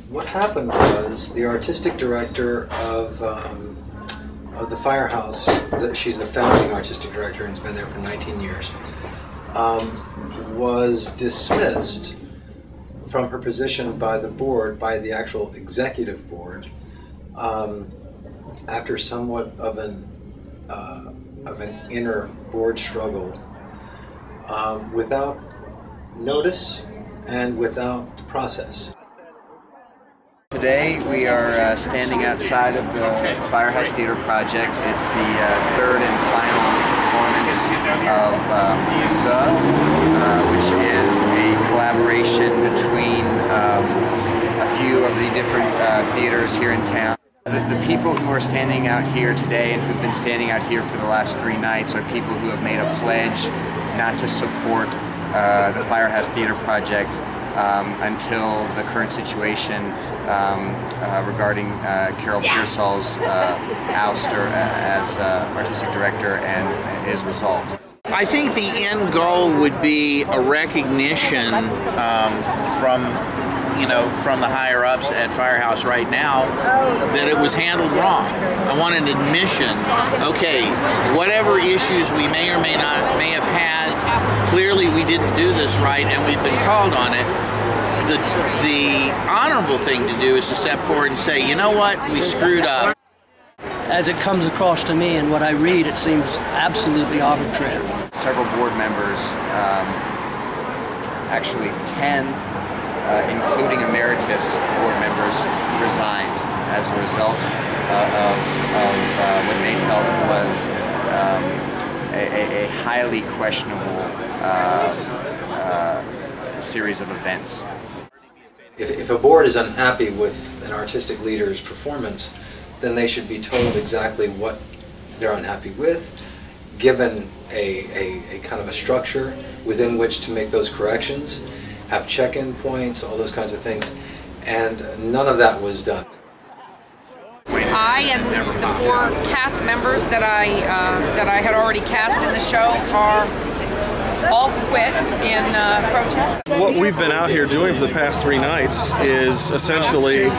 What happened was the artistic director of the Firehouse, she's the founding artistic director and has been there for 19 years, was dismissed from her position by the board, by the actual executive board, after somewhat of an inner board struggle, without notice and without process. Today we are standing outside of the Firehouse Theatre Project. It's the third and final performance of which is a collaboration between a few of the different theaters here in town. The people who are standing out here today and who've been standing out here for the last 3 nights are people who have made a pledge not to support the Firehouse Theatre Project until the current situation regarding Carol Piersol's ouster as artistic director is resolved. I think the end goal would be a recognition from the higher-ups at Firehouse right now that it was handled wrong. I want an admission, okay, whatever issues we may or may have had, clearly we didn't do this right and we've been called on it. The honorable thing to do is to step forward and say, you know what, we screwed up. As it comes across to me and what I read, it seems absolutely arbitrary. Several board members, actually 10, including emeritus board members, resigned as a result of what they felt was a highly questionable series of events. If a board is unhappy with an artistic leader's performance, then they should be told exactly what they're unhappy with, given a kind of a structure within which to make those corrections, have check-in points, all those kinds of things, and none of that was done. I and the 4 cast members that I had already cast in the show are all quit in protest. What we've been out here doing for the past 3 nights is essentially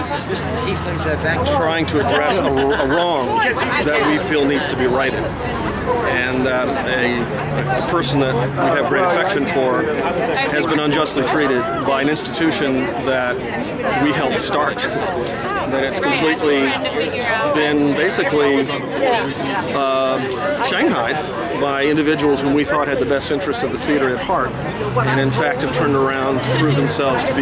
trying to address a wrong that we feel needs to be righted. And a person that we have great affection for has been unjustly treated by an institution that we helped start. That it's completely been basically shanghaied by individuals whom we thought had the best interests of the theater at heart, and in fact have turned around to prove themselves to be,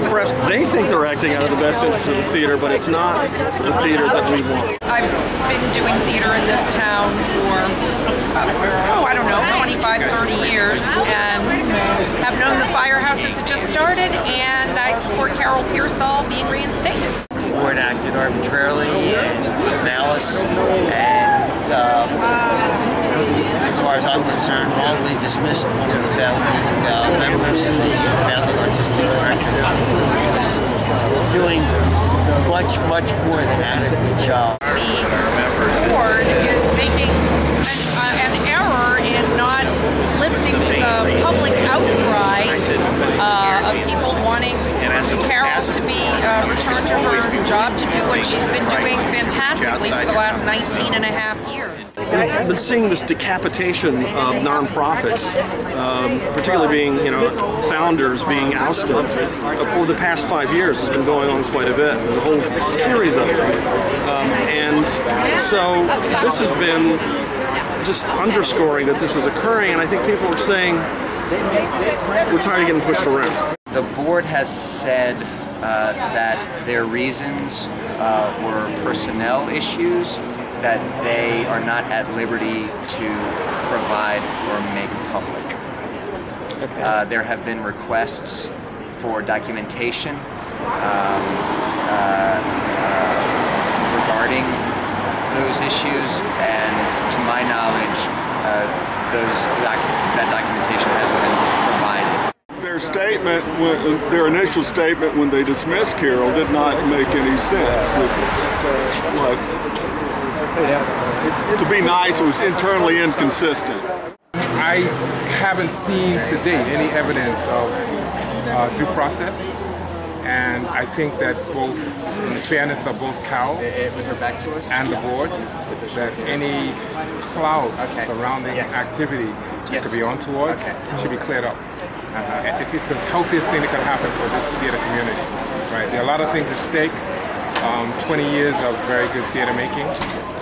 perhaps they think they're acting out of the best interest of the theater, but it's not the theater that we want. I've been doing theater in this town for, I don't know, 25, 30 years, and have known the Firehouse since it just started, and I support Carol Piersol being reinstated. The board acted arbitrarily and with malice, and as far as I'm concerned, wrongly dismissed one of the founding members, the founding artistic director, who was doing much more than adequate job. The board is making an error in not listening to the public outcry of people wanting Carol to be returned to her job to do what she's been doing fantastically for the last 19 and a half years. We've been seeing this decapitation of nonprofits, particularly being, founders being ousted. Over the past 5 years, has been going on quite a bit, a whole series of them. And so this has been just underscoring that this is occurring, and I think people are saying we're tired of getting pushed around. The board has said that their reasons were personnel issues that they are not at liberty to provide or make public. Okay. There have been requests for documentation regarding those issues, and to my knowledge, that documentation hasn't been provided. Their statement, their initial statement when they dismissed Carol did not make any sense. To be nice, it was internally inconsistent. I haven't seen to date any evidence of due process And I think that both, in the fairness of both Carol and the board, that any clouds surrounding activity that could be untoward should be cleared up. It's the healthiest thing that could happen for this theater community. Right? There are a lot of things at stake. 20 years of very good theater making,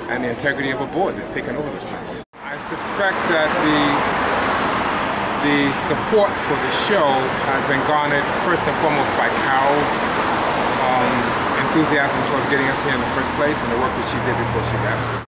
and the integrity of a board that's taken over this place. I suspect that the support for the show has been garnered first and foremost by Carol's enthusiasm towards getting us here in the first place and the work that she did before she left.